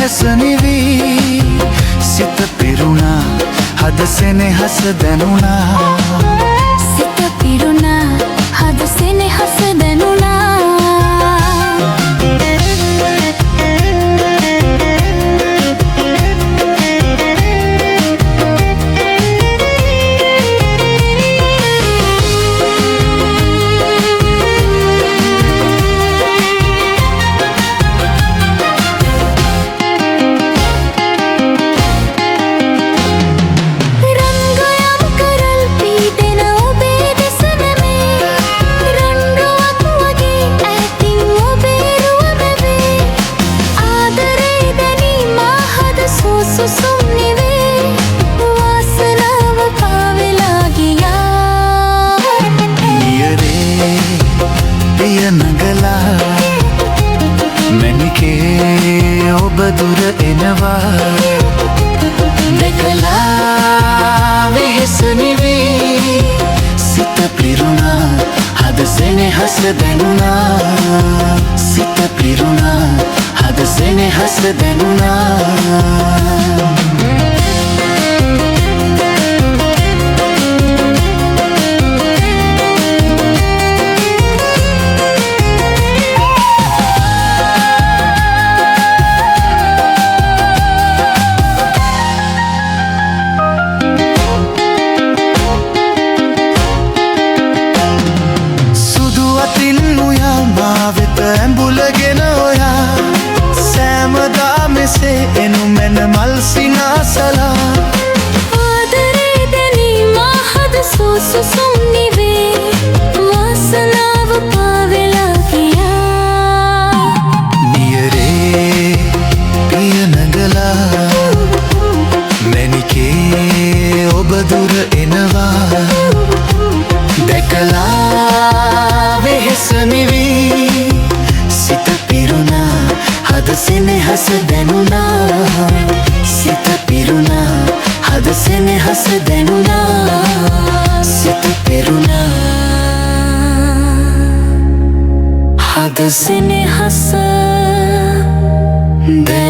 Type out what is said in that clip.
වෙහෙස නිවි සිත පිරුණා හද සෙනෙහස දැනුණා සිත පිරුණා හද සෙනෙහස දැනුණා මැනිකේ ඔබ දුර එනවා දැකලා වෙහෙස නිවි සිත පිරුණා හද සෙනෙහස දැනුණා සිත පිරුණා හද සෙනෙහස දැනුණා ඇඹුලගෙන ඔයා සෑමදා මෙසේ එනු මැන මල් සිනාසලා ආදරේ දැනී මා හද සුසුම් නිවේ වාසනාව පාවෙලා ගියා නියරේ පිය නගලා මැනිකේ ඔබ දුර එනවා දැකලා වෙහෙස නිවි සිත පිරුණා හද සෙනෙහස දැනුණා සිත පිරුණා හද සෙනෙහස දැනුණා සිත පිරුණා හද සෙනෙහස දැනුණා